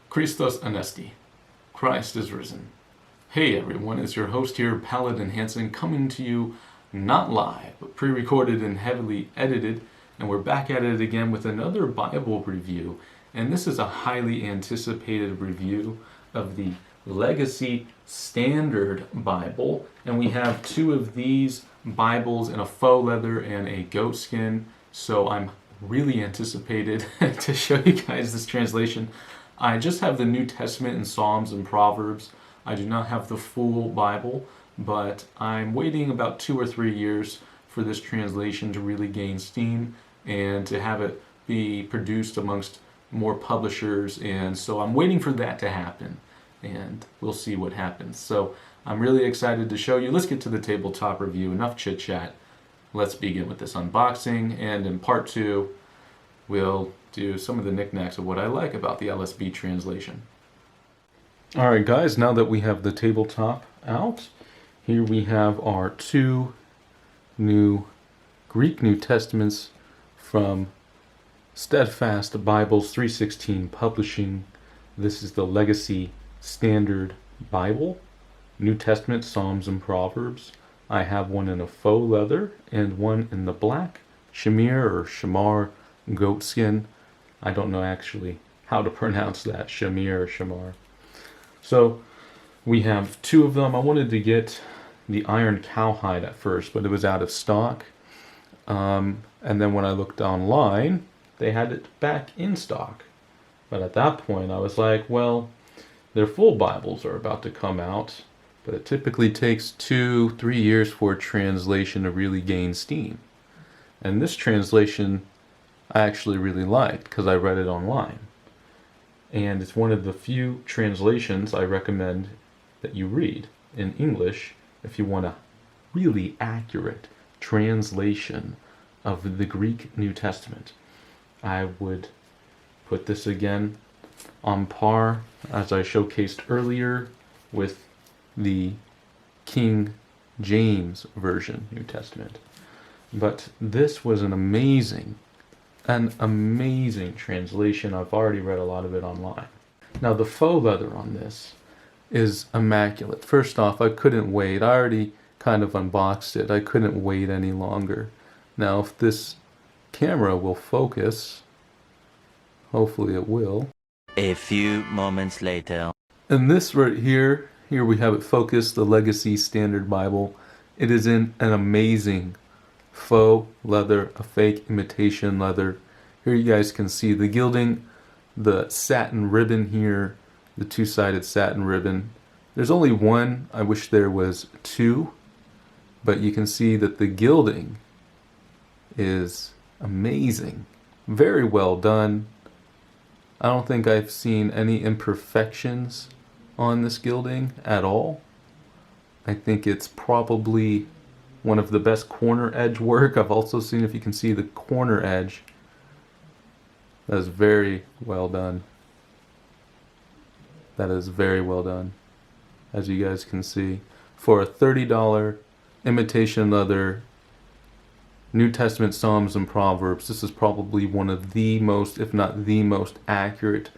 Christos Anesti. Christ is risen. Hey everyone, it's your host here, Paladin Hansen, coming to you not live, but pre-recorded and heavily edited, and we're back at it again with another Bible review, and this is a highly anticipated review of the Legacy Standard Bible, and we have two of these Bibles in a faux leather and a goat skin, so I'm really anticipated to show you guys this translation. I just have the New Testament in Psalms and Proverbs. I do not have the full Bible, but I'm waiting about 2 or 3 years for this translation to really gain steam and to have it be produced amongst more publishers, and so I'm waiting for that to happen, and we'll see what happens. So I'm really excited to show you. Let's get to the tabletop review. Enough chit chat. Let's begin with this unboxing, and in part 2 we'll do some of the knickknacks of what I like about the LSB translation. Alright guys, now that we have the tabletop out, here we have our two new Greek New Testaments from Steadfast Bibles 316 Publishing. This is the Legacy Standard Bible, New Testament, Psalms and Proverbs. I have one in a faux leather and one in the black Shamar Goatskin. I don't know actually how to pronounce that, Shamir or Shamar. So we have two of them. I wanted to get the iron cowhide at first, but it was out of stock. And then when I looked online, they had it back in stock. But at that point, I was like, well, their full Bibles are about to come out, but it typically takes 2-3 years for a translation to really gain steam. And this translation I actually really liked because I read it online. And it's one of the few translations I recommend that you read in English if you want a really accurate translation of the Greek New Testament. I would put this again on par, as I showcased earlier, with the King James Version New Testament. But this was an amazing translation. I've already read a lot of it online. Now the faux leather on this is immaculate. First off, I couldn't wait. I already kind of unboxed it. I couldn't wait any longer. Now if this camera will focus, hopefully it will. A few moments later. And this right here we have it focused, the Legacy Standard Bible. It is in an amazing faux leather, a fake imitation leather. Here you guys can see the gilding, the satin ribbon here, the two-sided satin ribbon. There's only one. I wish there was two, but you can see that the gilding is amazing. Very well done. I don't think I've seen any imperfections on this gilding at all. I think it's probably one of the best corner edge work I've also seen. If you can see the corner edge, that is very well done. That is very well done, as you guys can see. For a $30 imitation leather New Testament, Psalms and Proverbs, this is probably one of the most, if not the most accurate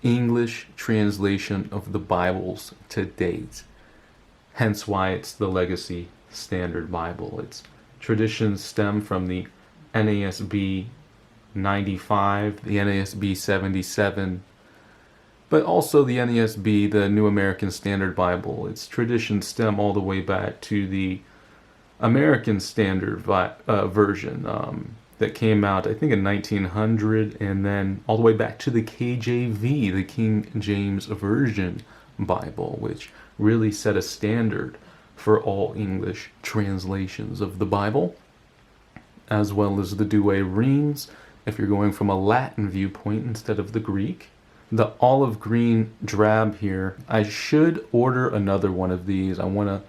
English translation of the Bibles to date. Hence why it's the Legacy Standard Bible. Its traditions stem from the NASB 95, the NASB 77, but also the NASB, the New American Standard Bible. Its traditions stem all the way back to the American Standard Version that came out, I think, in 1900, and then all the way back to the KJV, the King James Version Bible, which really set a standard for all English translations of the Bible, as well as the Douay Rheims, if you're going from a Latin viewpoint instead of the Greek. The olive green drab here, I should order another one of these. I want to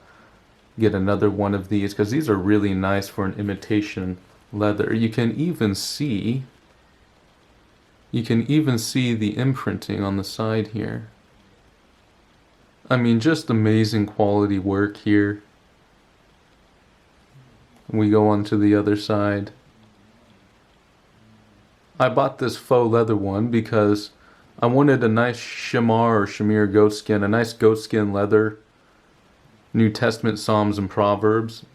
get another one of these because these are really nice for an imitation leather. You can even see the imprinting on the side here. I mean, just amazing quality work here. We go on to the other side. I bought this faux leather one because I wanted a nice Shamar goatskin, a nice goatskin leather, New Testament, Psalms and Proverbs.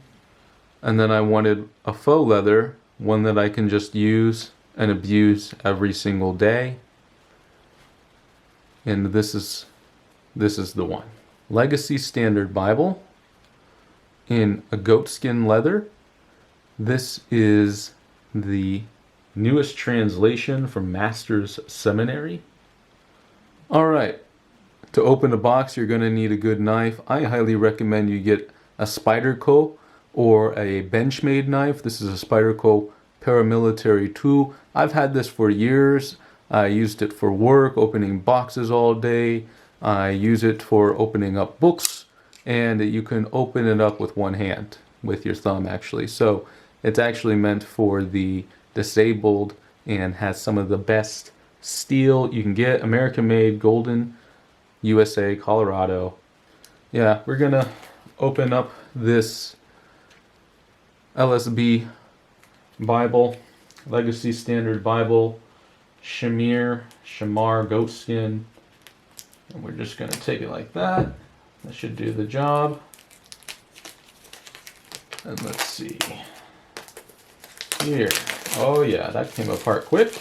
And then I wanted a faux leather, one that I can just use and abuse every single day. And this is the one. Legacy Standard Bible in a goatskin leather. This is the newest translation from Masters Seminary. All right, to open the box, you're going to need a good knife. I highly recommend you get a Spyderco or a Benchmade knife. This is a Spyderco paramilitary tool. I've had this for years. I used it for work, opening boxes all day. I use it for opening up books, and you can open it up with one hand, with your thumb actually. So it's actually meant for the disabled and has some of the best steel you can get. American made, golden, USA, Colorado. Yeah, we're gonna open up this LSB Bible, Legacy Standard Bible, Shamar Goatskin, and we're just gonna take it like that. That should do the job. And let's see here. Oh yeah, that came apart quick.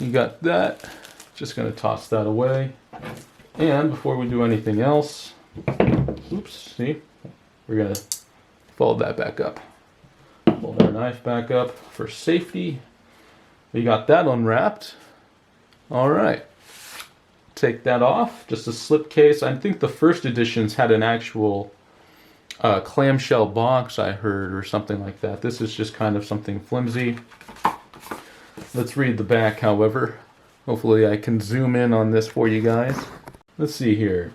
You got that. Just gonna toss that away. And before we do anything else, oops, see, we're gonna fold that back up. Fold our knife back up for safety. We got that unwrapped. All right, take that off. Just a slip case. I think the first editions had an actual clamshell box, I heard, or something like that. This is just kind of something flimsy. Let's read the back, however. Hopefully I can zoom in on this for you guys. Let's see here.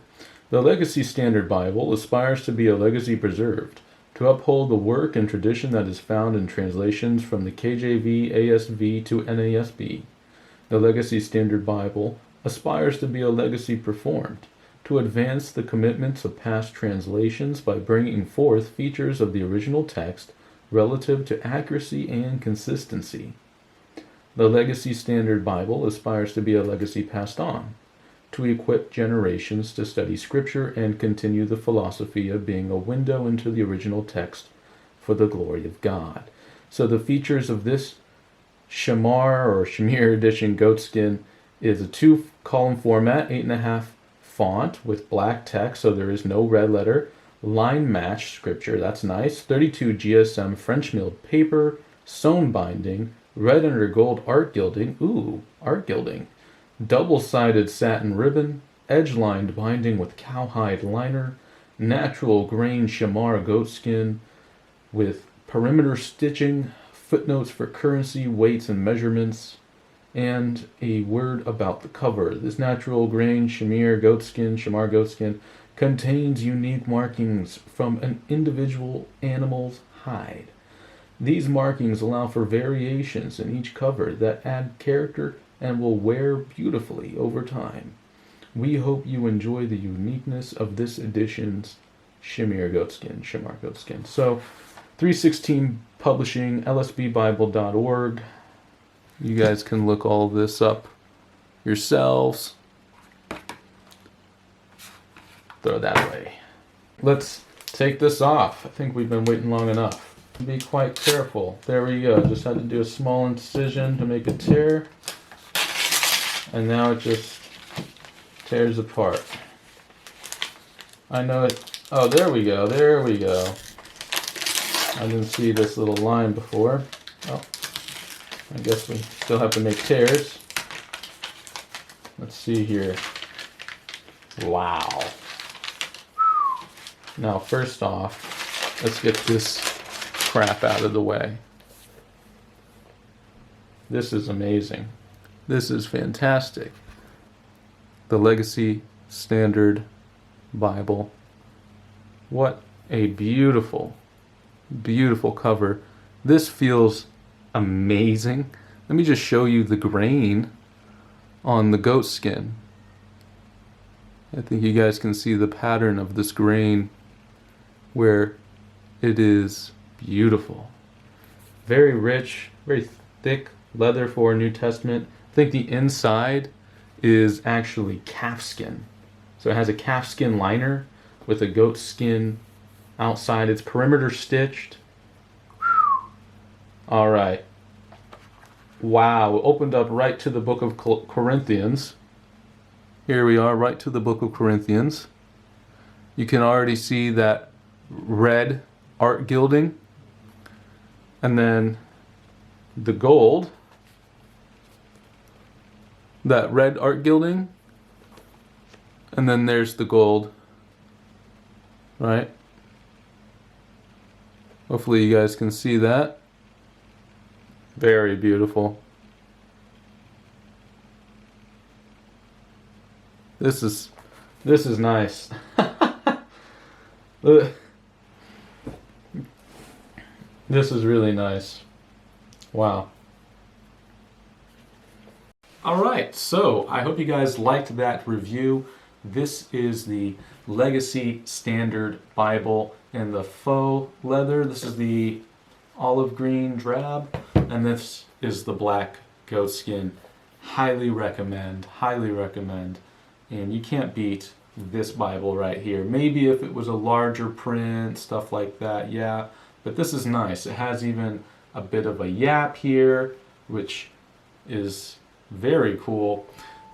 The Legacy Standard Bible aspires to be a legacy preserved, to uphold the work and tradition that is found in translations from the KJV, ASV to NASB. The Legacy Standard Bible aspires to be a legacy performed, to advance the commitments of past translations by bringing forth features of the original text relative to accuracy and consistency. The Legacy Standard Bible aspires to be a legacy passed on, to equip generations to study Scripture and continue the philosophy of being a window into the original text for the glory of God. So the features of this Shamar edition goatskin is a 2-column format, 8.5 font with black text, so there is no red letter, line matched scripture, that's nice, 32 GSM French milled paper, sewn binding, red under gold art gilding, ooh, art gilding, double-sided satin ribbon, edge-lined binding with cowhide liner, natural grain Shamar goatskin with perimeter stitching, footnotes for currency, weights, and measurements, and a word about the cover. This natural grain Shamar goatskin, contains unique markings from an individual animal's hide. These markings allow for variations in each cover that add character and will wear beautifully over time. We hope you enjoy the uniqueness of this edition's Shamar goatskin. So, 316 Publishing, lsbbible.org. You guys can look all this up yourselves. Throw that away. Let's take this off. I think we've been waiting long enough. Be quite careful. There we go. Just had to do a small incision to make a tear. And now it just tears apart. I know it. Oh, there we go. There we go. I didn't see this little line before. Oh, I guess we still have to make tears. Let's see here. Wow. Now, first off, let's get this crap out of the way. This is amazing. This is fantastic. The Legacy Standard Bible. What a beautiful, beautiful cover. This feels amazing. Let me just show you the grain on the goat skin. I think you guys can see the pattern of this grain where it is beautiful. Very rich, very thick leather for a New Testament. I think the inside is actually calfskin. So it has a calfskin liner with a goat skin outside. It's perimeter stitched. All right. Wow, it opened up right to the book of Corinthians. Here we are, right to the book of Corinthians. You can already see that red art gilding. And then the gold, that red art gilding. And then there's the gold, right? Hopefully you guys can see that. Very beautiful. This is nice. This is really nice. Wow. Alright, so I hope you guys liked that review. This is the Legacy Standard Bible in the faux leather. This is the olive green drab, and this is the black goatskin. Highly recommend, highly recommend. And you can't beat this Bible right here. Maybe if it was a larger print, stuff like that, yeah. But this is nice. It has even a bit of a yap here, which is very cool.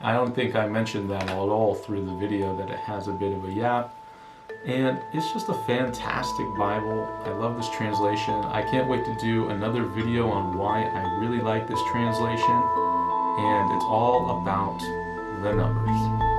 I don't think I mentioned that at all through the video, that it has a bit of a yap. And it's just a fantastic Bible. I love this translation. I can't wait to do another video on why I really like this translation. And it's all about the numbers.